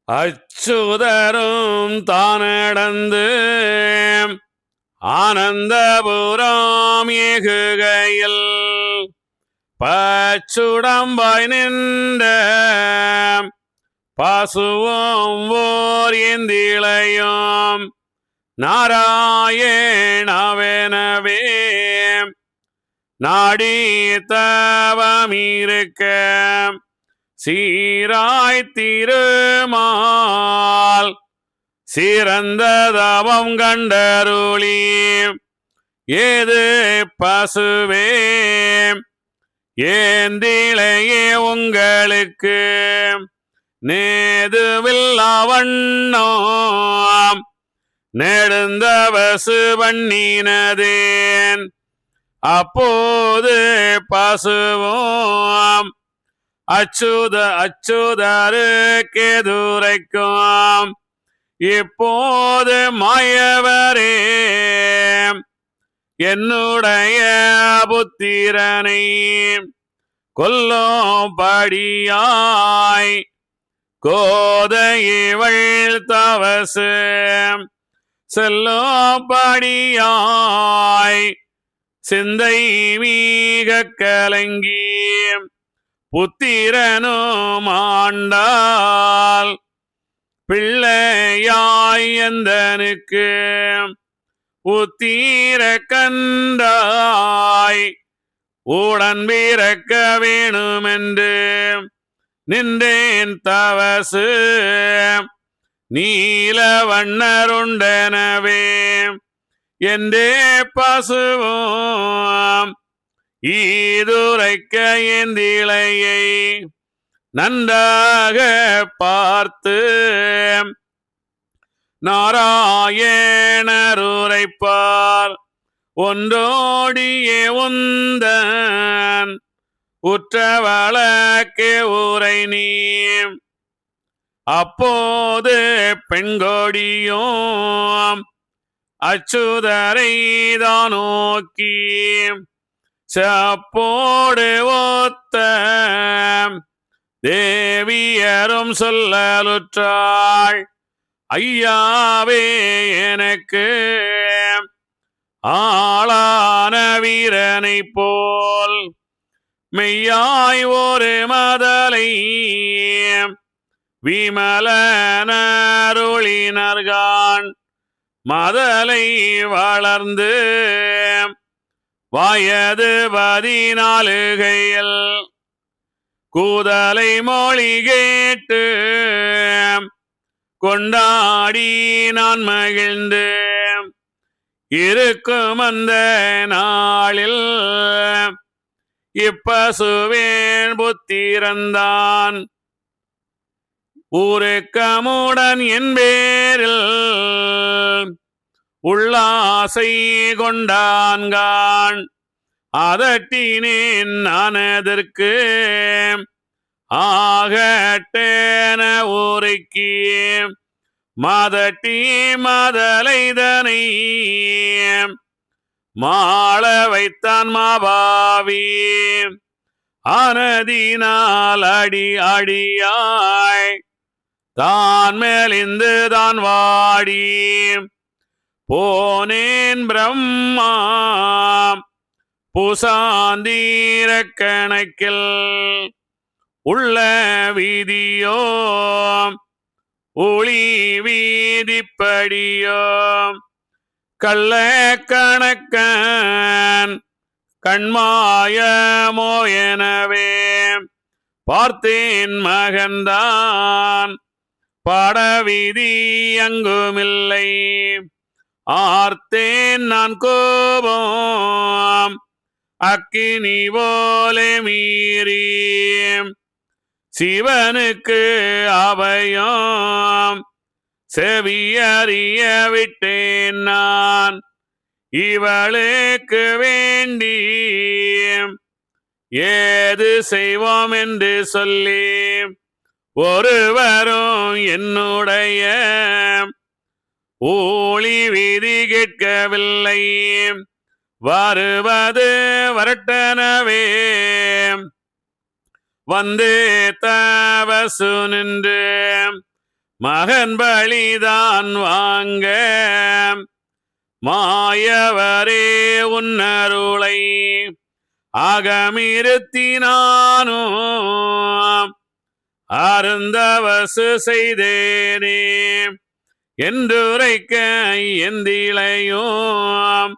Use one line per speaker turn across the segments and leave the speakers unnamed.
அச்சுதரும் தானடந்து ஆனந்தபுரம் ஏகுகையில் பச்சுடம்பாய் நின்ற பசுவும் ஓர் ஏந்திளையும் நாராயணவெனவே நாடி தவமிருக்க சீராய் திருமால் சிறந்த தவம் கண்டருளி ஏது பசுவே ஏந்திளையே உங்களுக்கு நேதுவில்லா வண்ணம் நெடுந்தவசு பண்ணினதேன் அப்போது பசுவும் அச்சுதருக்கெதுரைக்கும் இப்போது மாயவரே என்னுடைய புத்திரனை கொல்லும்படியாய் கோதையவள் தவசு செல்லும்படியாய் சிந்தை மீக கலங்கி புத்திரனும் ஆண்டால் பிள்ளையாய் எந்தனுக்கு உத்தீர கண்டாய் உடன் பிறக்க வேணுமென்று நின்றேன் தவசு நீல வண்ணருண்டனவே என்றே பசுவும் ஈதுரைக்க ஏந்திளையை நன்றாக பார்த்து நாராயணருரைப்பார் ஒன்றோடியே உந்தன் உற்றவளக்கே உரை நீ அப்போது பெண்கொடியும் அச்சுதரை தான் நோக்கி செப்போடு ஒத்த தேவியரும் சொல்லலுற்றாள் ஐயாவே எனக்கு ஆளான வீரனை போல் மெய்யாய் ஒரு மதலை விமலனருளினர்கான் மதலை வளர்ந்து வயது 14 கூதலை மொழி கேட்டு கொண்டாடி நான் மகிழ்ந்து இருக்கும் அந்த நாளில் இப்பசுவேன் புத்திரந்தான் ஊருக்கமுடன் என் பேரில் உள்ளாசை கொண்டான்கான் அதட்டினேன் நான் எதற்கு ஆகட்டேன ஊரைக்கு மதட்டி மதலைதனை மாள வைத்தான் மாபாவி ஆனதினால் அடி அடியாய் தான் மேலிந்து தான் வாடி போனேன் பிரம்மா புசாந்தீர கணக்கில் உள்ள வீதியோ ஒளி வீதிப்படியோ கள்ள கணக்கன் கண்மாயமோ எனவே பார்த்தேன் மகன்தான் பாடவீதி அங்குமில்லை ஆர்த்தேன் நான் கோபம் அக்கினி போலே மீறி சிவனுக்கு அபயம் செவியறிய விட்டேன் நான் இவளுக்கு வேண்டி ஏது செய்வோம் என்று சொல்லி ஒருவரும் என்னுடைய ஊழி விதி கேட்கவில்லை வருவது வரட்டனவே வந்து தவசு நின்று மகன் பலிதான் வாங்க மாயவரே உன்னருளை அகமிருத்தினானும் அருந்தவசு செய்தேனே என்றுரைக்க எந்திளையும்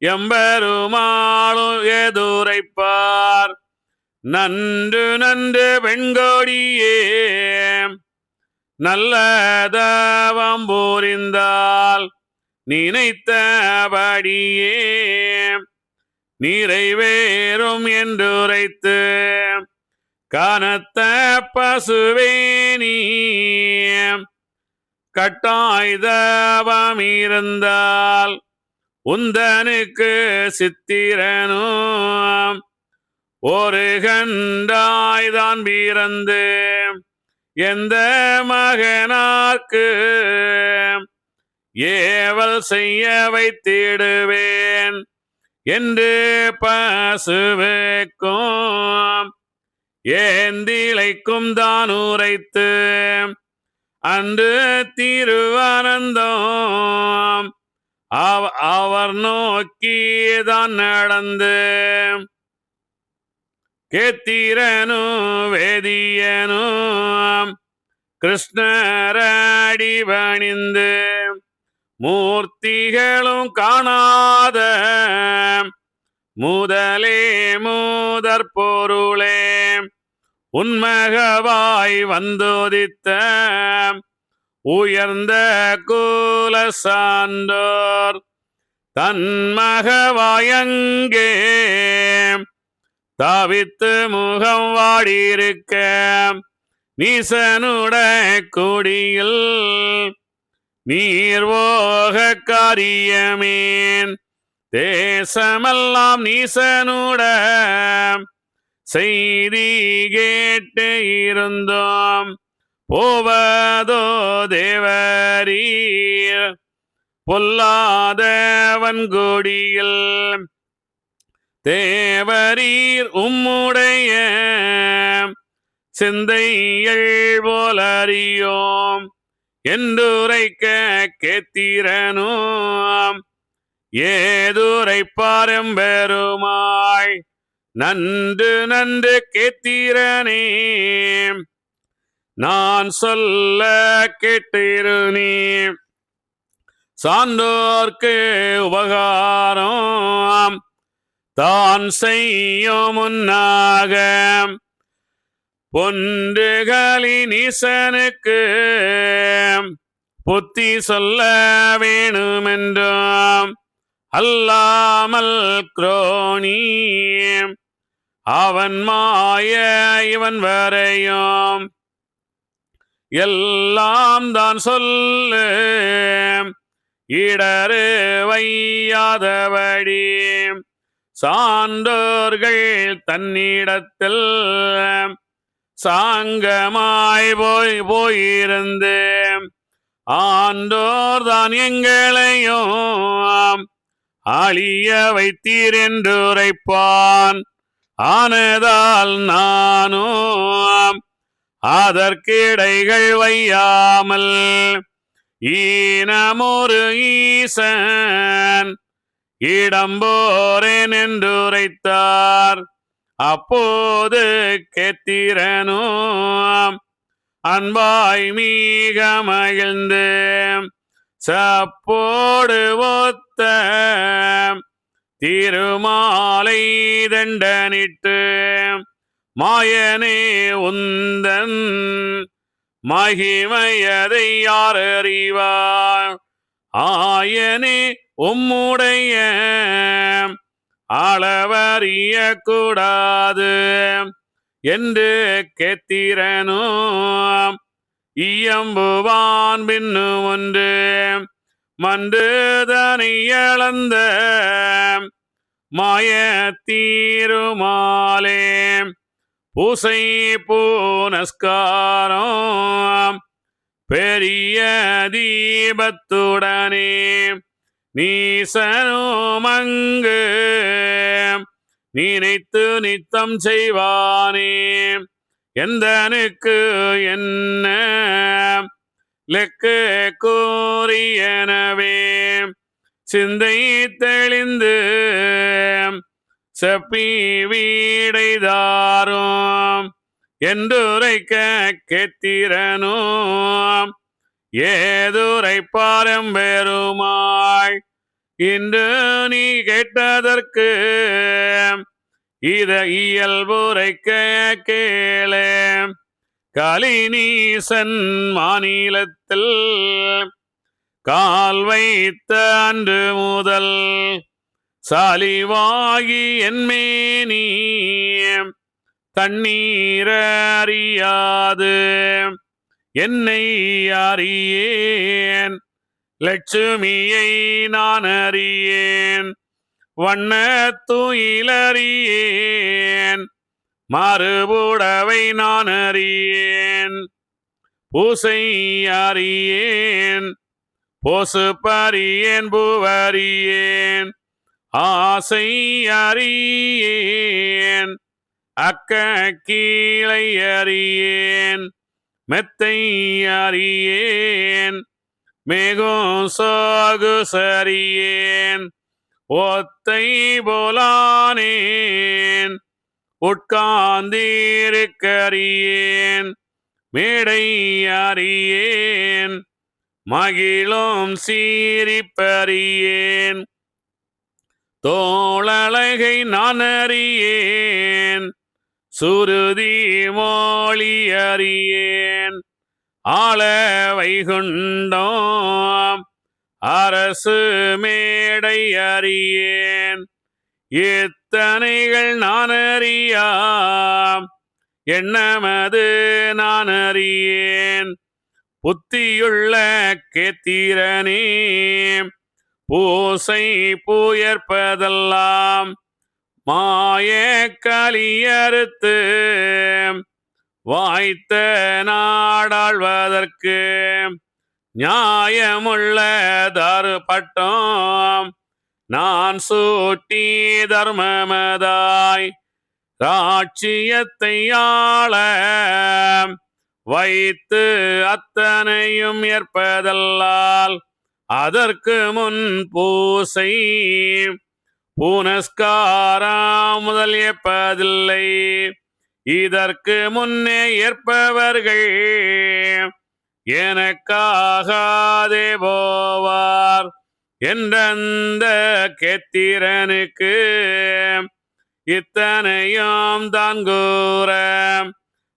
எம்பெருமாளும் எதுரைப்பார் நன்று நன்று பெண்கொடியே நல்ல தவம் புரிந்தால் நினைத்தபடியே நிறைவேறும் என்றுரைத்து கனத்த பசுவேனி கட்டாய்தவம் இருந்தால் உந்தனுக்கு சித்திரனும் ஒரு கண்டாய்தான் பிறந்து எந்த மகனார்க்கு ஏவல் செய்ய வைத்திடுவேன் என்று பசுவுக்கும் ஏந்திழைக்கும் தான் உரைத்து அன்று திருவானந்தம் அவர் நோக்கிதான் நடந்து கேத்திரனும் வேதியனும் கிருஷ்ணரடி பணிந்து மூர்த்திகளும் காணாத முதலே முதற் பொருளே உன்மகவாய் வந்துதித்த உயர்ந்த குல சான்றோர் தன்மகவாயங்கே தவித்து முகம் வாடியிருக்க நீசனுட கொடியில் நீர்வோக காரியமேன் தேசமெல்லாம் நீசனுட செய்தி கேட்டு இருந்தோம் போவதோ தேவரீர் பொல்லாதவன் கொடியில் தேவரீர் உம்முடைய சிந்தைகள் போலறியோம் என்றுரைக்க கேத்திரனும் ஏதுரைப்பாரெம்பெருமாள் நன்று நன்று கேத்திரனே நான் சொல்ல கேட்டிருநீ சான்றோர்க்கு உபகாரம் தான் செய்யும் முன்னாக பொன்றுகளின் ஈசனுக்கு புத்தி சொல்ல வேணுமென்றும் அல்லாமல் குரோணி அவன் மாய இவன் வரையும் எல்லாம் தான் சொல்லு இடரு வையாதபடி சான்றோர்கள் தன்னிடத்தில் சாங்கமாய் போயிருந்து ஆண்டோர் தான் எங்களையும் ஆளிய வைத்தீர் என்றுரைப்பான் ஆனதால் நானும் அதற்கிடைகள் வையாமல் ஈனமொரு ஈசன் இடம்போரேன் என்றுரைத்தார் அப்போது கேத்திரனும் அன்பாய் மீக மகிழ்ந்து சப்போடு ஒத்த திருமாலை தண்டனிட்டு மாயனே உந்தன் மகிமையதை யார் அறிவார் ஆயனே உம்முடைய அளவறிய கூடாது என்று கேத்திரனும் இயம்புவான் பின்னு ஒன்று மண்டு தனி இழந்த மாய தீருமாலே பூசை பூனஸ்காரம் பெரிய தீபத்துடனே நீசனுமங்கு நினைத்து நித்தம் செய்வானே எந்தனுக்கு என்ன லெக்கு கூறியனவே சிந்தை தெளிந்து செப்பி வீடைதாரும் என்றுரைக்க கேத்திரனும் ஏதுரை பாரம்பெருமாள் இன்று நீ கேட்டதற்கு இத இயல்புரைக்க கேளே. கலிநீசன் மாநிலத்தில் கால் வைத்த அன்று முதல் சாலிவாகி என்மேனி தண்ணீர் அறியாது என்னை அறியேன் லட்சுமியை நான் அறியேன் வண்ண துயிலறியேன் மறுபுடவை நான் அறியேன் பூசை அறியேன் போசு பறியேன் பூவறியேன் ஆசை அறியேன் அக்க கீழை அறியேன் மெத்தை அறியேன் மேகம் சோகு சரியேன் ஒத்தை போலானேன் உட்கார்ந்திருக்கறியேன் மேடை அறியேன் மகிழும் சீரிப்பறியேன் தோளழகை நான் அறியேன் சுருதி மொழி அறியேன் ஆள வைகுண்டோம் அரசு மேடை அறியேன் இத்தனைகள் நான் அறியாம் எண்ணமது நான் அறியேன் புத்தியுள்ள கேத்திரனே பூசை பூயற்பதெல்லாம் மாய கலியறுத்து வாய்த்த நாடாழ்வதற்கு நியாயமுள்ள தருப்பட்டோம் நான் சூட்டி தர்மமதாய் ராட்சியத்தை ஆள வைத்து அத்தனையும் ஏற்பதல்லால் அதற்கு முன் பூசை புனஸ்காரம் முதல் ஏற்பதில்லை. இதற்கு முன்னே ஏற்பவர்கள் எனக்காகாதே போவார் என்றந்த கேத்திரனுக்கு இத்தனையும் தான் கூற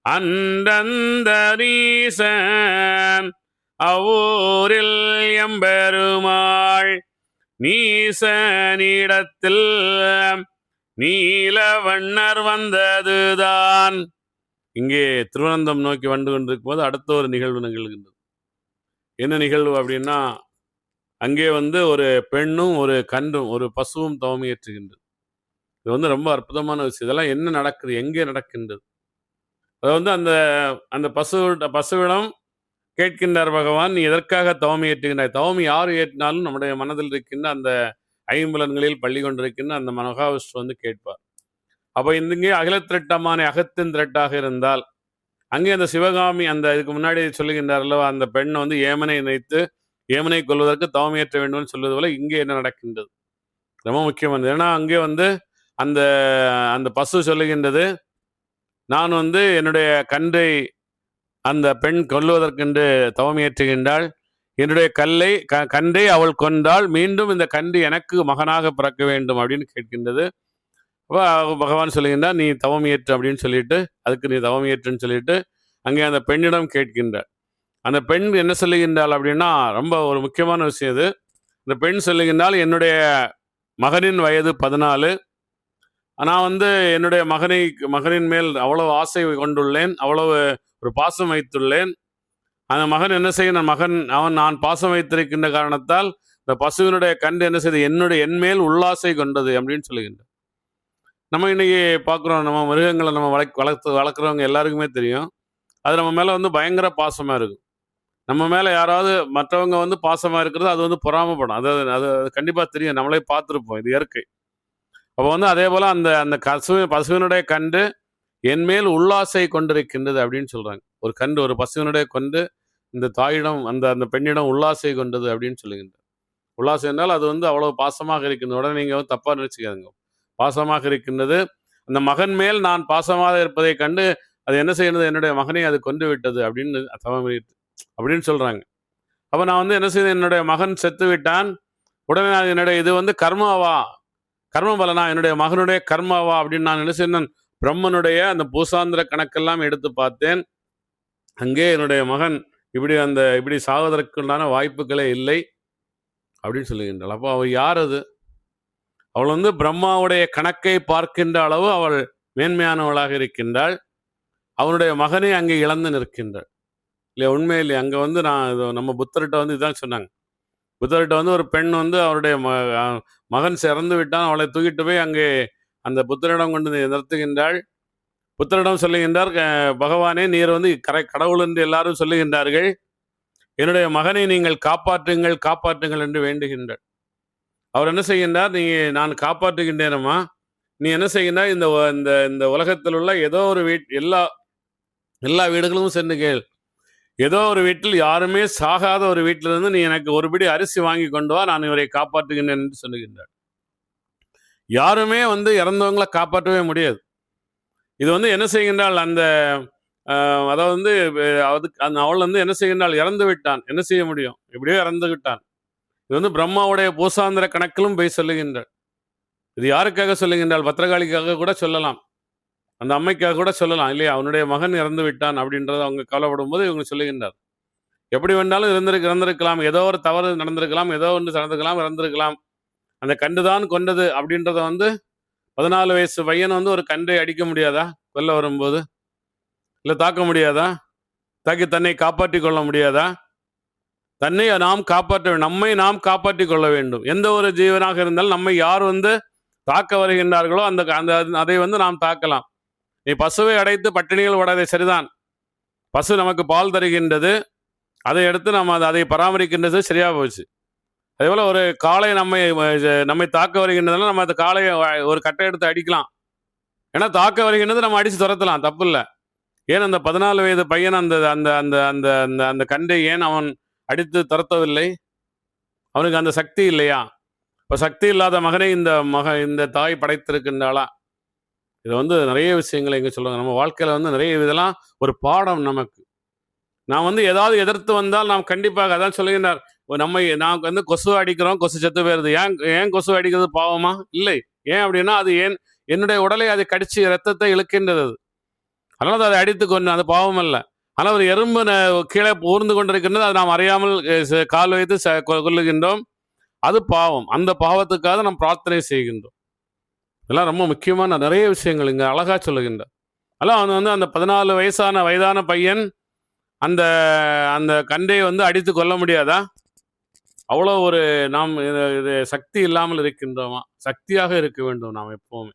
அந்தந்த நீசன் அவ்வூரில் எம்பெருமாள் நீசனிடத்தில் நீலவண்ணர் வந்ததுதான். இங்கே திருவனந்தம் நோக்கி வந்து கொண்டிருக்கும் போது அடுத்த ஒரு நிகழ்வு நிகழ்கின்றது. என்ன நிகழ்வு அப்படின்னா, அங்கே ஒரு பெண்ணும் ஒரு கன்றும் ஒரு பசுவும் தவமியற்றுகின்றது. இது ரொம்ப அற்புதமான விஷயம். இதெல்லாம் என்ன நடக்குது, எங்கே நடக்கின்றது? அது அந்த அந்த பசுவிடம் கேட்கின்றார் பகவான், நீ எதற்காக தவம் ஏற்றுகின்றாய்? தவம் யார் ஏற்றினாலும் நம்முடைய மனதில் இருக்கின்ற அந்த ஐம்புலன்களில் பள்ளி கொண்டிருக்கின்ற அந்த மகாவிஷ்ணு கேட்பார். அப்போ இங்கே அகிலத்திரட்டமான அகத்தின் திரட்டாக இருந்தால் அங்கே அந்த சிவகாமி அந்த இதுக்கு முன்னாடி சொல்லுகின்றார் அல்லவா, அந்த பெண் ஏமனை நினைத்து ஏமனை கொள்வதற்கு தவம் ஏற்ற வேண்டும் சொல்வது போல இங்கே என்ன நடக்கின்றது ரொம்ப முக்கியமானது. ஏன்னா அங்கே அந்த அந்த பசு சொல்லுகின்றது, நான் என்னுடைய கன்றை அந்த பெண் கொல்லுவதற்கென்று தவம் ஏற்றுகின்றாள், என்னுடைய கன்றை அவள் கொண்டால் மீண்டும் இந்த கன்று எனக்கு மகனாக பிறக்க வேண்டும் அப்படின்னு கேட்கின்றது. அப்போ பகவான் சொல்லுகின்றார், நீ தவம் ஏற்று அப்படின்னு சொல்லிட்டு, அதுக்கு நீ தவம் ஏற்றுன்னு சொல்லிட்டு அங்கே அந்த பெண்ணிடம் கேட்கின்றார். அந்த பெண் என்ன சொல்லுகின்றாள் அப்படின்னா, ரொம்ப ஒரு முக்கியமான விஷயம் இது. அந்த பெண் சொல்லுகின்றால், என்னுடைய மகனின் வயது 14, நான் என்னுடைய மகனின் மேல் அவ்வளவு ஆசை கொண்டுள்ளேன், அவ்வளவு ஒரு பாசம் வைத்துள்ளேன். அந்த மகன் என்ன செய்ய நான் பாசம் வைத்திருக்கின்ற காரணத்தால் இந்த பசுவினுடைய கன்று என்ன செய்து என் மேல் உள்ளாசை கொண்டது அப்படின்னு சொல்லுகின்றார். நம்ம இன்னைக்கு பார்க்குறோம், நம்ம மிருகங்களை நம்ம வளர்க்குறவங்க எல்லாருக்குமே தெரியும், அது நம்ம மேலே பயங்கர பாசமாக இருக்கும். நம்ம மேலே யாராவது மற்றவங்க பாசமாக இருக்கிறது அது பொறாமப்படும். அது கண்டிப்பாக தெரியும், நம்மளே பார்த்துருப்போம், இது இயற்கை. அப்போ அதே போல் அந்த அந்த பசுவினுடைய கன்று என் மேல் உள்ளாசை கொண்டிருக்கின்றது அப்படின்னு சொல்கிறாங்க. ஒரு பசுவினுடைய கன்று இந்த தாயிடம் அந்த அந்த பெண்ணிடம் உல்லாசை கொண்டது அப்படின்னு சொல்லுகின்றார். உல்லாசம் என்றால் அது வந்து அவ்வளவு பாசமாக இருக்கின்றது. உடனே நீங்க வந்து தப்பா நினைச்சுக்காதீங்க. பாசமாக இருக்கின்றது. அந்த மகன் மேல் நான் பாசமாக இருப்பதை கண்டு அது என்ன செய்யறது, என்னுடைய மகனை அது கொன்று விட்டது அப்படின்னு தவம் அப்படின்னு சொல்றாங்க. அப்ப நான் வந்து என்ன செய்தேன், என்னுடைய மகன் செத்து விட்டான், உடனே நான் என்னுடைய இது வந்து கர்மாவா, கர்ம பலனா, என்னுடைய மகனுடைய கர்மாவா அப்படின்னு நான் என்ன செய்தேன், பிரம்மனுடைய அந்த பூசாந்திர கணக்கெல்லாம் எடுத்து பார்த்தேன். அங்கே என்னுடைய மகன் இப்படி சாவதற்குண்டான வாய்ப்புகளே இல்லை அப்படின்னு சொல்லுகின்றாள். அப்போ அவள் யார் அது? அவள் வந்து பிரம்மாவுடைய கணக்கை பார்க்கின்ற அளவு அவள் மேன்மையானவளாக இருக்கின்றாள். அவனுடைய மகனை அங்கே இழந்து நிற்கின்றாள் இல்லையா? உண்மை இல்லையா? அங்கே வந்து நம்ம புத்தர்கிட்ட வந்து இதுதான் சொன்னாங்க. புத்தர்கிட்ட வந்து ஒரு பெண் வந்து அவருடைய மகன் இறந்து விட்டான், அவளை தூக்கிட்டு போய் அங்கே அந்த புத்தரிடம் கொண்டு நிறுத்துகின்றாள். புத்தரிடம் சொல்லுகின்றார், பகவானே நீர் வந்து கடவுள் என்று எல்லாரும் சொல்லுகின்றார்கள், என்னுடைய மகனை நீங்கள் காப்பாற்றுங்கள் காப்பாற்றுங்கள் என்று வேண்டுகின்றார். அவர் என்ன செய்கின்றார், நான் காப்பாற்றுகின்றேனம்மா, நீ என்ன செய்கின்றார், இந்த உலகத்தில் உள்ள ஏதோ ஒரு எல்லா வீடுகளும் சென்று கேள், ஏதோ ஒரு வீட்டில் யாருமே சாகாத ஒரு வீட்டிலிருந்து நீ எனக்கு ஒரு பிடி அரிசி வாங்கி கொண்டு வா, நான் இவரை காப்பாற்றுகின்றேன் என்று சொல்லுகின்றார். யாருமே வந்து இறந்தவங்களை காப்பாற்றவே முடியாது. இது வந்து என்ன செய்கின்றால், அதாவது வந்து அவள் வந்து என்ன செய்கின்றால், இறந்து விட்டான், என்ன செய்ய முடியும், எப்படியோ இறந்து விட்டான். இது வந்து பிரம்மாவுடைய பூசாந்திர கணக்கிலும் போய் சொல்லுகின்றாள். இது யாருக்காக சொல்லுகின்றால், பத்திரகாளிக்காக கூட சொல்லலாம், அந்த அம்மைக்காக கூட சொல்லலாம் இல்லையா? அவனுடைய மகன் இறந்து விட்டான் அப்படின்றத அவங்க கவலைப்படும் போது இவங்க சொல்லுகின்றார். எப்படி வேண்டாலும் இறந்திருக்கலாம், ஏதோ ஒரு தவறு நடந்திருக்கலாம், ஏதோ ஒன்று நடந்திருக்கலாம், இறந்திருக்கலாம், அந்த கண்டுதான் கொண்டது அப்படின்றத வந்து 14 வயசு பையன் வந்து ஒரு கன்றை அடிக்க முடியாதா? கொல்ல வரும்போது இல்லை தாக்க முடியாதா? தாக்கி தன்னை காப்பாற்றி கொள்ள முடியாதா? தன்னை நம்மை நாம் காப்பாற்றி கொள்ள வேண்டும். எந்த ஒரு ஜீவனாக இருந்தாலும் நம்மை யார் வந்து தாக்க வருகின்றார்களோ அதை வந்து நாம் தாக்கலாம். நீ பசுவை அடைத்து பட்டினிகள் ஓடாதே, சரிதான், பசு நமக்கு பால் தருகின்றது, அதை எடுத்து நம்ம அதை பராமரிக்கின்றது, சரியா போச்சு. அதே போல ஒரு காளை நம்மை தாக்க வருகின்றதுனால நம்ம அந்த காளையை ஒரு கட்டை எடுத்து அடிக்கலாம். ஏன்னா தாக்க வருகின்றது, நம்ம அடிச்சு துரத்தலாம், தப்பு இல்லை. ஏன் அந்த 14 வயது பையன் அந்த அந்த அந்த அந்த அந்த அந்த கண்டை ஏன் அவன் அடித்து துரத்தவில்லை? அவனுக்கு அந்த சக்தி இல்லையா? இப்போ சக்தி இல்லாத மகனை இந்த தாய் படைத்திருக்கின்றாளா? இது வந்து நிறைய விஷயங்களை இங்கே சொல்லுவாங்க. நம்ம வாழ்க்கையில் வந்து நிறைய இதெல்லாம் ஒரு பாடம் நமக்கு. நான் வந்து ஏதாவது எதிர்த்து வந்தால் நாம் கண்டிப்பாக அதான் சொல்லுகின்றார், நான் வந்து கொசு அடிக்கிறோம், கொசு செத்து போயிருது. ஏன் கொசு அடிக்கிறது பாவமா? இல்லை. ஏன் அப்படின்னா அது என்னுடைய உடலை அதை கடிச்சு ரத்தத்தை இழுக்கின்றது, அதனால அதை அடித்து கொண்டு அது பாவம் அல்ல. ஆனால் ஒரு எறும்பு கீழே ஊர்ந்து கொண்டிருக்கின்றது, அதை நாம் அறியாமல் கால் வைத்து கொல்லுகின்றோம், அது பாவம். அந்த பாவத்துக்காக நாம் பிரார்த்தனை செய்கின்றோம். இதெல்லாம் ரொம்ப முக்கியமான நிறைய விஷயங்கள் இங்கே அழகா சொல்லுகின்றார். அதெல்லாம் அவன் வந்து அந்த 14 வயதான பையன் அந்த அந்த கண்டை வந்து அடித்து கொள்ள முடியாதா? அவ்வளோ ஒரு நாம் இது சக்தி இல்லாமல் இருக்கின்றோமா? சக்தியாக இருக்க வேண்டும் நாம் எப்பவுமே.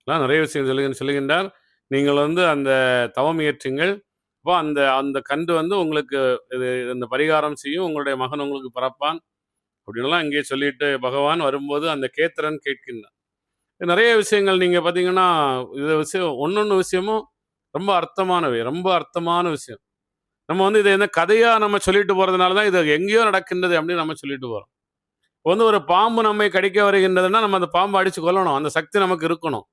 எல்லாம் நிறைய விஷயம் சொல்லுகின்றார். நீங்கள் வந்து அந்த தவம் இயற்றுங்கள், அப்போ அந்த அந்த கன்று வந்து உங்களுக்கு இந்த பரிகாரம் செய்யும், உங்களுடைய மகன் உங்களுக்கு பிறப்பான் அப்படின்லாம் இங்கே சொல்லிட்டு பகவான் வரும்போது அந்த கேத்திரன் கேட்கின்றான். நிறைய விஷயங்கள் நீங்கள் பார்த்தீங்கன்னா, இது விஷயம் ஒன்னொன்று விஷயமும் ரொம்ப அர்த்தமான விஷயம். நம்ம வந்து இதை என்ன கதையாக நம்ம சொல்லிட்டு போகிறதுனால தான் இது எங்கேயோ நடக்கின்றது அப்படின்னு நம்ம சொல்லிட்டு போகிறோம். வந்து ஒரு பாம்பு நம்மை கடிக்க வருகின்றதுன்னா நம்ம அந்த பாம்பை அடித்து கொல்லணும், அந்த சக்தி நமக்கு இருக்கணும்,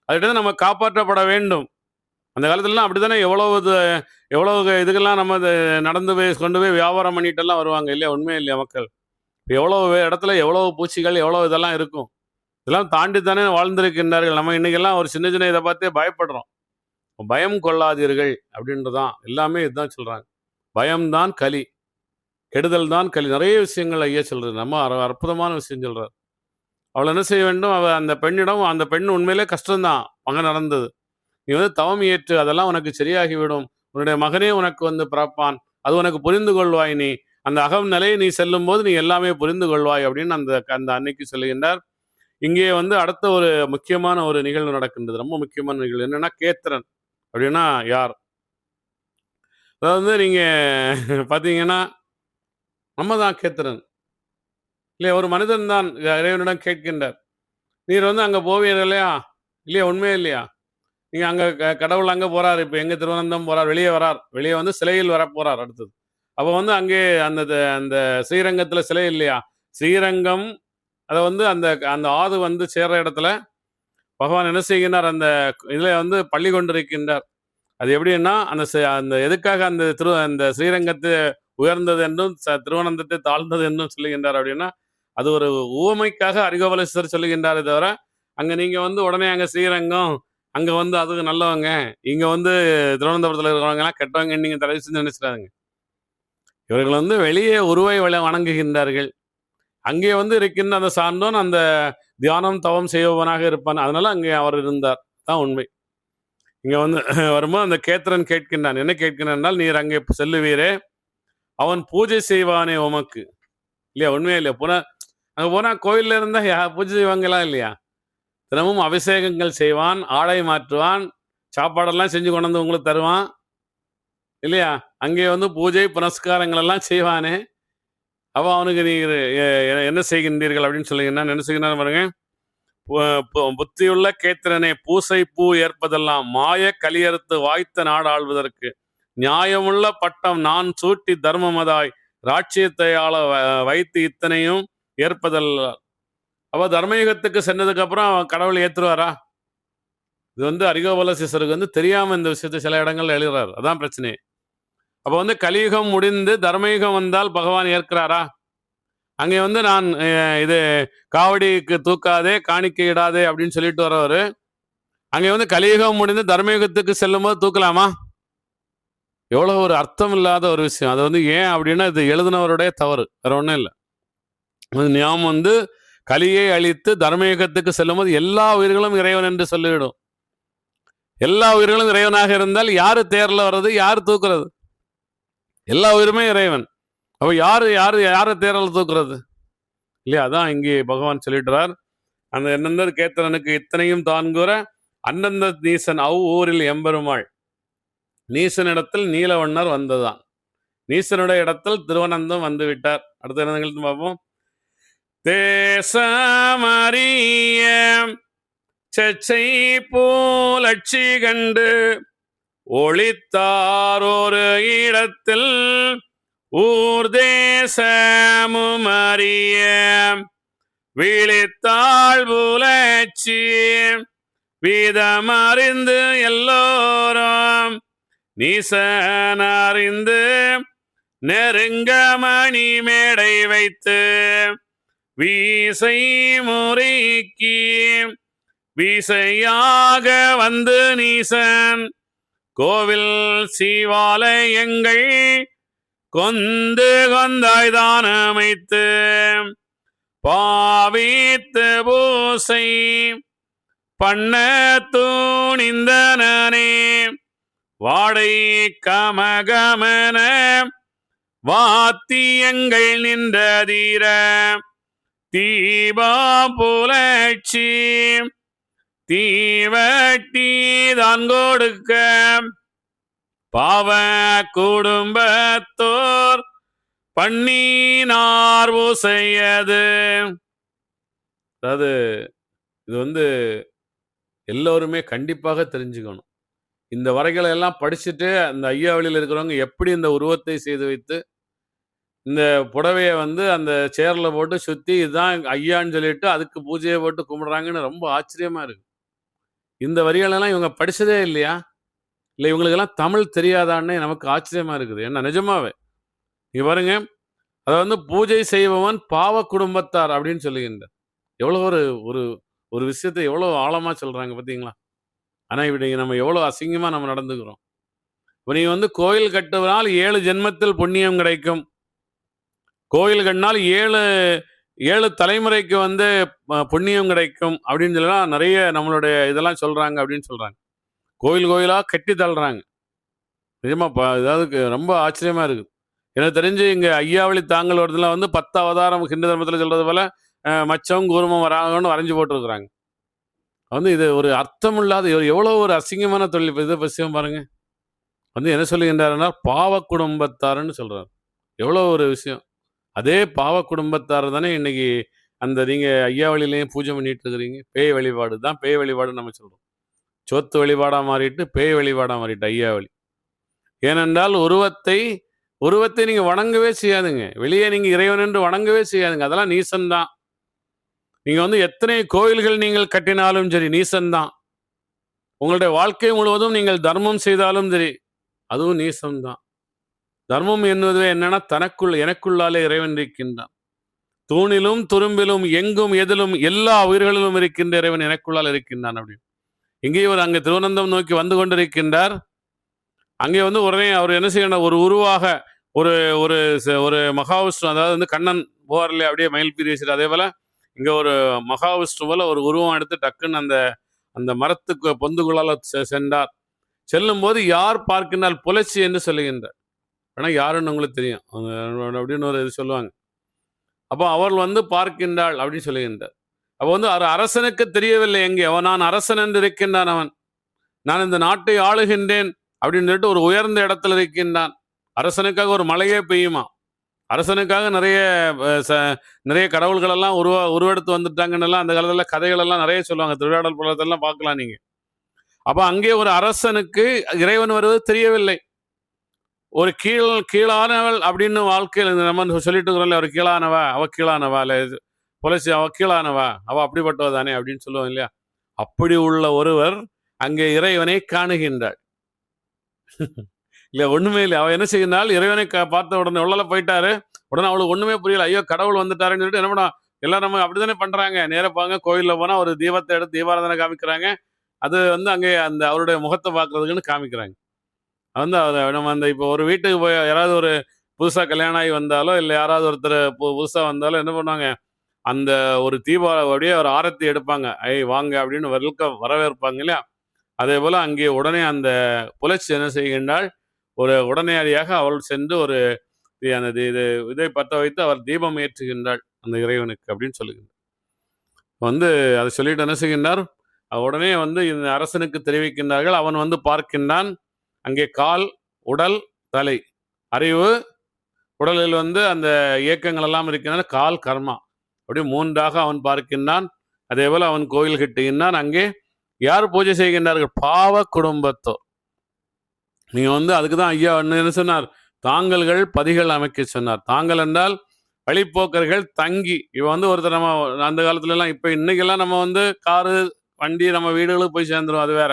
அதுகிட்ட நம்ம காப்பாற்றப்பட வேண்டும். அந்த காலத்துலலாம் அப்படி தானே எவ்வளவு இதுக்கெல்லாம் நம்ம நடந்து போய் கொண்டு போய் வியாபாரம் பண்ணிட்டெல்லாம் வருவாங்க இல்லையா? உண்மையே இல்லையா? மக்கள் எவ்வளோ இடத்துல எவ்வளோ பூச்சிகள் எவ்வளோ இதெல்லாம் இருக்கும், இதெல்லாம் தாண்டி தானே வாழ்ந்திருக்கின்றார்கள். நம்ம இன்றைக்கெல்லாம் ஒரு சின்ன சின்ன இதை பார்த்தே பயப்படுறோம். பயம் கொள்ளாதீர்கள் அப்படின்றதான் எல்லாமே இதுதான் சொல்கிறாங்க. பயம்தான் கலி, கெடுதல் தான் கலி. நிறைய விஷயங்கள் ஐயா சொல்கிறது, நம்ம அற்புதமான விஷயம் சொல்கிறார். அவள் என்ன செய்ய வேண்டும், அந்த பெண் உண்மையிலே கஷ்டம்தான், மகன் நடந்தது, நீ வந்து தவம் ஏற்று, அதெல்லாம் உனக்கு சரியாகிவிடும், உன்னுடைய மகனே உனக்கு வந்து பிறப்பான், அது உனக்கு புரிந்து கொள்வாய், நீ அந்த அகம் நிலையை நீ செல்லும் போது நீ எல்லாமே புரிந்து கொள்வாய் அப்படின்னு அந்த அன்னைக்கு சொல்லுகின்றார். இங்கே வந்து அடுத்த ஒரு முக்கியமான ஒரு நிகழ்வு நடக்கின்றது, ரொம்ப முக்கியமான நிகழ்வு என்னன்னா, கேத்திரன் அப்படின்னா யார்? அதாவது நீங்க பார்த்தீங்கன்னா நம்ம தான் கேத்திரன் இல்லையா? ஒரு மனிதன் தான் இறைவனிடம் கேட்கின்றார், நீர் வந்து அங்கே போவீர் இல்லையா? இல்லையா? உண்மையே இல்லையா? நீங்கள் அங்கே கடவுள் அங்கே போகிறார், இப்போ எங்கே திருவனந்தம் போகிறார், வெளியே வந்து சிலையில் வர போகிறார் அடுத்தது. அப்போ வந்து அங்கே அந்த அந்த ஸ்ரீரங்கத்தில் சிலை இல்லையா, ஸ்ரீரங்கம் அதை வந்து அந்த அந்த ஆது வந்து சேர்ற இடத்துல பகவான் என்ன செய்கின்றார், அந்த இதில் வந்து பள்ளி கொண்டிருக்கின்றார். அது எப்படின்னா அந்த அந்த எதுக்காக அந்த அந்த ஸ்ரீரங்கத்தை உயர்ந்தது என்றும் திருவனந்தத்தை தாழ்ந்தது என்றும் சொல்லுகின்றார் அப்படின்னா, அது ஒரு ஊமைக்காக அரிகோபலேஸ்வரர் சொல்லுகின்றாரே தவிர, அங்கே நீங்கள் வந்து உடனே அங்கே ஸ்ரீரங்கம், அங்கே வந்து அதுக்கு நல்லவங்க, இங்கே வந்து திருவனந்தபுரத்தில் இருக்கிறவங்கலாம் கெட்டவங்க நீங்கள் தடவை செஞ்சு நினைச்சிடாதுங்க. இவர்கள் வந்து வெளியே உருவை வணங்குகின்றார்கள். அங்கே வந்து இருக்கின்ற அந்த சார்ந்தோன் அந்த தியானம் தவம் செய்பவனாக இருப்பான். அதனால அங்கே அவர் இருந்தார் தான் உண்மை. இங்க வந்து வரும்போது அந்த கேத்திரன் கேட்கின்றான். என்ன கேட்கின்றான், நீர் அங்கே செல்லுவீரே, அவன் பூஜை செய்வானே உமக்கு இல்லையா? உண்மையா இல்லையா? அங்க போனா கோயில்ல இருந்தா பூஜை செய்வாங்களா இல்லையா? தினமும் அபிஷேகங்கள் செய்வான், ஆடை மாற்றுவான், சாப்பாடெல்லாம் செஞ்சு கொண்டு வந்து உங்களுக்கு தருவான் இல்லையா? அங்கே வந்து பூஜை புனஸ்காரங்கள் எல்லாம் செய்வானே, அவ அவனுக்கு நீர் என்ன செய்கின்றீர்கள் அப்படின்னு சொல்லுங்கன்னா என்ன செய்கின்றான் பாருங்க. புத்தியுள்ள கேத்திரனே, பூசை பூ ஏற்பதெல்லாம் மாய கலியறுத்து வாய்த்த நாடு ஆள்வதற்கு நியாயமுள்ள பட்டம் நான் சூட்டி தர்மமதாய் ராட்சியத்தை ஆள வைத்து இத்தனையும் ஏற்பதல்ல. அவ தர்மயுகத்துக்கு சென்றதுக்கு அப்புறம் கடவுள் ஏத்துருவாரா? இது வந்து அரிகோபலசீசருக்கு வந்து தெரியாம இந்த விஷயத்தை சில இடங்கள்ல எழுதுறாரு. அதான் பிரச்சனை. அப்ப வந்து கலியுகம் முடிந்து தர்மயுகம் வந்தால் பகவான் ஏற்கிறாரா? அங்கே வந்து நான் இது காவடிக்கு தூக்காதே, காணிக்கை இடாதே அப்படின்னு சொல்லிட்டு வரவர், அங்கே வந்து கலியுகம் முடிந்து தர்மயுகத்துக்கு செல்லும் போது தூக்கலாமா? எவ்வளோ ஒரு அர்த்தம் இல்லாத ஒரு விஷயம். அது வந்து ஏன் அப்படின்னா இது எழுதினவருடைய தவறு, வேற ஒன்றும் இல்லை. ஞாபகம் வந்து கலியை அழித்து தர்மயுகத்துக்கு செல்லும் போது எல்லா உயிர்களும் இறைவன் என்று சொல்லிவிடும். எல்லா உயிர்களும் இறைவனாக இருந்தால் யாரு தேர்ல வர்றது, யாரு தூக்குறது? எல்லா உயிருமே இறைவன். அப்ப யாரு தேரல் தூக்குறது இல்லையா? அதான் இங்கே பகவான் சொல்லிட்டுறார். அந்த என்னந்த கேத்தரனுக்கு இத்தனையும் தான்குற அந்தந்த நீசன் ஊரில் எம்பெருமாள். நீசனிடத்தில் நீலவண்ணர் வந்ததான், நீசனுடைய இடத்தில் திருவனந்தம் வந்து விட்டார். அடுத்த என்ன நிகழ்த்து பார்ப்போம். தேசமறிய செச்சை பூலட்சி கண்டு ஒளித்தார் ஒரு இடத்தில் ஊர் தேசமும் அறிய விழித்தாள் புலச்சி வீதமறிந்து எல்லோரும் நீசனறிந்து நெருங்க மணி மேடை வைத்து வீசை முறுக்கி வீசையாக வந்து நீசன் கோவில் சிவாலயங்கள் கொந்து கொந்தாய்தான் அமைத்து பாவித்து பூசை பண்ண தூணிந்தனே வாடை கமகமன வாத்தியங்கள் நின்றதீர தீபா புலட்சி தீவட்டி தான் கொடுக்க பாவ குடும்பத்தோர் பண்ணினார் செய்யது. அதாவது இது வந்து எல்லோருமே கண்டிப்பாக தெரிஞ்சுக்கணும். இந்த வரைகளை எல்லாம் படிச்சுட்டு அந்த ஐயாவளியில் இருக்கிறவங்க எப்படி இந்த உருவத்தை செய்து வைத்து இந்த புடவையை வந்து அந்த சேரில் போட்டு சுற்றி இதுதான் ஐயான்னு சொல்லிட்டு அதுக்கு பூஜையை போட்டு கும்பிடுறாங்கன்னு ரொம்ப ஆச்சரியமா இருக்கு. இந்த வரிகளெல்லாம் இவங்க படிச்சதே இல்லையா? இல்லை இவங்களுக்கெல்லாம் தமிழ் தெரியாதான்னு நமக்கு ஆச்சரியமா இருக்குது. என்ன நிஜமாவே நீங்க பாருங்க, அதை வந்து பூஜை செய்பவன் பாவ குடும்பத்தார் அப்படின்னு சொல்லுகின்றார். எவ்வளோ ஒரு ஒரு ஒரு விஷயத்தை எவ்வளோ ஆழமா சொல்றாங்க பார்த்தீங்களா? ஆனால் இப்படி நம்ம எவ்வளோ அசிங்கமா நம்ம நடந்துக்கிறோம். இப்போ நீங்க வந்து கோயில் கட்டுவதால் 7 ஜென்மத்தில் புண்ணியம் கிடைக்கும், கோயில் கட்டினால் 7 தலைமுறைக்கு வந்து புண்ணியம் கிடைக்கும் அப்படின்னு சொல்லலாம் நிறைய நம்மளுடைய இதெல்லாம் சொல்றாங்க அப்படின்னு சொல்றாங்க. கோயில் கோயிலாக கட்டி தள்ளுறாங்க. நிஜமா ஏதாவது ரொம்ப ஆச்சரியமா இருக்குது. எனக்கு தெரிஞ்சு இங்கே ஐயாவளி தாங்கள் வருதுல வந்து 10 அவதாரம் ஹிந்து தர்மத்தில் சொல்றது போல மச்சம் கூர்மம் வராங்கன்னு வரைஞ்சு போட்டுருக்குறாங்க. வந்து இது ஒரு அர்த்தம் இல்லாத எவ்வளோ ஒரு அசிங்கமான தொழில். இதை பசியம் பாருங்க, வந்து என்ன சொல்லுகின்றாருன்னா பாவ குடும்பத்தாருன்னு சொல்றாரு. எவ்வளோ ஒரு விஷயம். அதே பாவ குடும்பத்தார் தானே இன்னைக்கு அந்த நீங்க ஐயாவளிலையும் பூஜை பண்ணிட்டு இருக்கிறீங்க. பேய் வழிபாடு தான், பேய் வழிபாடுன்னு நம்ம சொல்றோம். சோத்து வழிபாடாக மாறிட்டு பேய் வழிபாடாக மாறிட்டு ஐயாவளி. ஏனென்றால் உருவத்தை உருவத்தை நீங்க வணங்கவே செய்யாதுங்க. வெளியே நீங்க இறைவன் என்று வணங்கவே செய்யாதுங்க. அதெல்லாம் நீசன் தான். நீங்க வந்து எத்தனை கோயில்கள் நீங்கள் கட்டினாலும் சரி, நீசன் தான். உங்களுடைய வாழ்க்கை முழுவதும் நீங்கள் தர்மம் செய்தாலும் சரி, அதுவும் நீசம் தான். தர்மம் என்பது என்னன்னா, எனக்குள்ளாலே இறைவன் இருக்கின்றான். தூணிலும் துரும்பிலும் எங்கும் எதிலும் எல்லா உயிர்களிலும் இருக்கின்ற இறைவன் எனக்குள்ளால் இருக்கின்றான் அப்படின்னு. இங்கே அங்கே திருவனந்தம் நோக்கி வந்து கொண்டிருக்கின்றார். அங்கே வந்து உடனே அவர் என்ன செய்யணும், ஒரு உருவாக ஒரு ஒரு ஒரு மகாவிஷ்ணு, அதாவது வந்து கண்ணன் போர்ல அப்படியே மயில் பீரிசிட்டு, அதே போல இங்க ஒரு மகாவிஷ்ணு போல ஒரு உருவம் எடுத்து டக்குன்னு அந்த அந்த மரத்துக்கு பொந்துக்குள்ளால சென்றார். செல்லும் போது யார் பார்க்கின்றால் புலச்சி என்று சொல்லுகின்றார். ஆனா யாருன்னு உங்களுக்கு தெரியும் அப்படின்னு ஒரு இது சொல்லுவாங்க. அப்போ அவள் வந்து பார்க்கின்றாள் அப்படின்னு சொல்லுகின்றார். அப்போ வந்து அரசனுக்கு தெரியவில்லை எங்கே அவன் நான் அரசன் என்று இருக்கின்றான். அவன் நான் இந்த நாட்டை ஆளுகின்றேன் அப்படின்னு சொல்லிட்டு ஒரு உயர்ந்த இடத்துல இருக்கின்றான். அரசனுக்காக ஒரு மழையே பெய்யுமா, அரசனுக்காக நிறைய கடவுள்கள் எல்லாம் உருவெடுத்து வந்துட்டாங்கன்னு அந்த காலத்துல கதைகள் எல்லாம் நிறைய சொல்லுவாங்க. திருவிழாடல் புலத்தெல்லாம் பார்க்கலாம் நீங்க. அப்ப அங்கே ஒரு அரசனுக்கு இறைவன் வருவது தெரியவில்லை. ஒரு கீழானவள் அப்படின்னு வாழ்க்கையில் நம்ம சொல்லிட்டு இருக்கிறோம்ல, ஒரு கீழானவா, அவ கீழானவா, இல்லை புலசி அவ கீழானவா, அவ அப்படிப்பட்டவ தானே அப்படின்னு சொல்லுவோம் இல்லையா. அப்படி உள்ள ஒருவர் அங்கே இறைவனை காணுகின்றாள். இல்ல ஒண்ணுமே இல்லை. அவ என்ன செய்கின்றால், இறைவனை பார்த்த உடனே உள்ளல போயிட்டாரு. உடனே அவளுக்கு ஒண்ணுமே புரியல. ஐயோ கடவுள் வந்துட்டாருன்னு சொல்லிட்டு என்ன பண்ணா, எல்லாம் நம்ம அப்படித்தானே பண்றாங்க. நேரப்பாங்க கோயில்ல போனா ஒரு தீபத்தை எடுத்து தீபாராதனை காமிக்கிறாங்க. அது வந்து அங்கே அந்த அவருடைய முகத்தை பார்க்கறதுக்குன்னு காமிக்கிறாங்க. வந்து நம்ம அந்த இப்போ ஒரு வீட்டுக்கு போய் யாராவது ஒரு புதுசாக கல்யாணம் ஆகி வந்தாலோ, இல்லை யாராவது ஒருத்தர் புதுசாக வந்தாலும் என்ன பண்ணுவாங்க, அந்த ஒரு அப்படியே ஒரு ஆரத்தி எடுப்பாங்க. வாங்க அப்படின்னு வரவேற்பாங்க இல்லையா. அதே போல் அங்கே உடனே அந்த புலச்சி என்ன செய்கின்றாள், ஒரு உடனடியாக அவள் சென்று ஒரு அந்த இதை பற்ற வைத்து அவர் தீபம் ஏற்றுகின்றாள் அந்த இறைவனுக்கு அப்படின்னு சொல்லுகின்றார். வந்து அதை சொல்லிட்டு என்ன செய்கின்றார், உடனே வந்து இந்த அரசனுக்கு தெரிவிக்கின்றார்கள். அவன் வந்து பார்க்கின்றான். அங்கே கால், உடல், தலை, அறிவு, உடலில் வந்து அந்த இயக்கங்கள் எல்லாம் இருக்கின்றன. கால், கர்மா, அப்படி மூன்றாக அவன் பார்க்கின்றான். அதே போல அவன் கோயில் கட்டுகின்றான். அங்கே யார் பூஜை செய்கின்றார்கள், பாவ குடும்பத்தோர். நீங்க வந்து அதுக்கு தான் ஐயா என்ன சொன்னார், தாங்கல்கள் பதிகள் அமைக்க சொன்னார். தாங்கள் என்றால் வழிப்போக்கர்கள் தங்கி. இவன் வந்து ஒருத்தர் நம்ம அந்த காலத்துல எல்லாம், இப்ப இன்னைக்கெல்லாம் நம்ம வந்து காரு வண்டி நம்ம வீடுகளுக்கு போய் சேர்ந்துடும், அது வேற.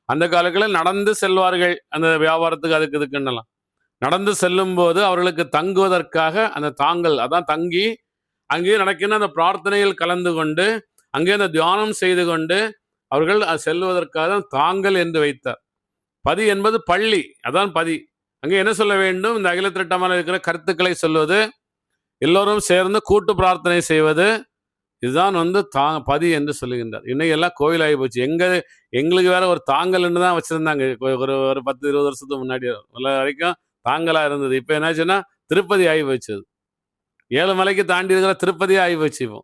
அந்த காலங்களில் நடந்து செல்வார்கள் அந்த வியாபாரத்துக்கு, அதுக்கு இதுக்குன்னெல்லாம். நடந்து செல்லும் போது அவர்களுக்கு தங்குவதற்காக அந்த தாங்கல், அதான் தங்கி அங்கேயே நடக்கின்ற அந்த பிரார்த்தனையில் கலந்து கொண்டு அங்கே அந்த தியானம் செய்து கொண்டு அவர்கள் செல்வதற்காக தாங்கல் என்று வைத்தார். பதி என்பது பள்ளி, அதான் பதி. அங்கே என்ன சொல்ல வேண்டும், இந்த அகில திரட்டமான இருக்கிற கருத்துக்களை சொல்வது, எல்லோரும் சேர்ந்து கூட்டு பிரார்த்தனை செய்வது, இதுதான் வந்து பதி என்று சொல்லுகின்றார். இன்னைக்கு எல்லாம் கோயில் ஆகி போச்சு. எங்களுக்கு வேற ஒரு தாங்கல் என்று தான் வச்சிருந்தாங்க. ஒரு 10-20 வருஷத்துக்கு முன்னாடி வரைக்கும் தாங்கலா இருந்தது. இப்ப என்னாச்சுன்னா திருப்பதி ஆகி போச்சு. 7 மலைக்கு தாண்டி இருக்கிற திருப்பதியே ஆகி போச்சு இப்போ.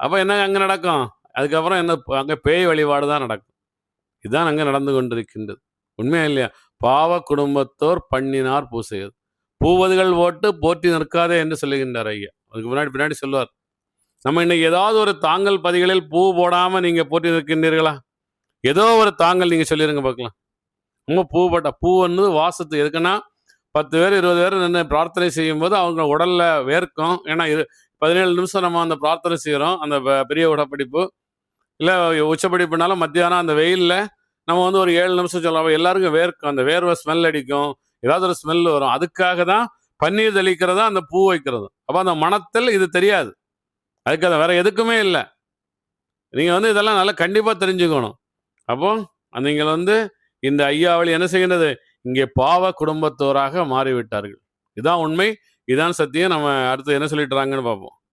அப்ப என்ன அங்க நடக்கும், அதுக்கப்புறம் என்ன, அங்க பேய் வழிபாடு தான் நடக்கும். இதுதான் அங்க நடந்து கொண்டிருக்கின்றது. உண்மையா இல்லையா. பாவ குடும்பத்தோர் பண்ணினார் பூசையது, பூவதுகள் ஓட்டு போற்றி நிற்காதே என்று சொல்லுகின்றார் ஐயா. அதுக்கு பின்னாடி சொல்லுவார். நம்ம இன்னைக்கு ஏதாவது ஒரு தாங்கல் பதிகளில் பூ போடாம நீங்க போட்டி நிற்கின்றீர்களா? ஏதோ ஒரு தாங்கல் நீங்க சொல்லிருங்க பார்க்கலாம். நம்ம பூ போட்ட, பூ வந்து வாசத்து எதுக்குன்னா 10 பேர் 20 பேர் நின்று பிரார்த்தனை செய்யும் போது அவங்க உடல்ல வேர்க்கும். ஏன்னா 17 நிமிஷம் நம்ம அந்த பிரார்த்தனை செய்கிறோம். அந்த பெரிய உடற்படிப்பு இல்லை உச்சப்படிப்புனாலும் மத்தியானம் அந்த வெயிலில் நம்ம வந்து ஒரு 7 நிமிஷம் சொல்லலாம். எல்லாருக்கும் வேர்க்கும், அந்த வேர்வை ஸ்மெல் அடிக்கும், ஏதாவது ஒரு ஸ்மெல் வரும். அதுக்காக தான் பன்னீர் தெளிக்கிறதா அந்த பூ வைக்கிறது. அப்போ அந்த மனத்தில் இது தெரியாது, அதுக்காக வேற எதுக்குமே இல்லை. நீங்க வந்து இதெல்லாம் நல்லா கண்டிப்பா தெரிஞ்சுக்கணும். அப்போ நீங்கள் வந்து இந்த ஐயாவளி என்ன செய்கின்றது, இங்கே பாவ குடும்பத்தோராக மாறிவிட்டார்கள். இதான் உண்மை, இதான் சத்தியம். நம்ம அடுத்து என்ன சொல்லிட்டுறாங்கன்னு பார்ப்போம்.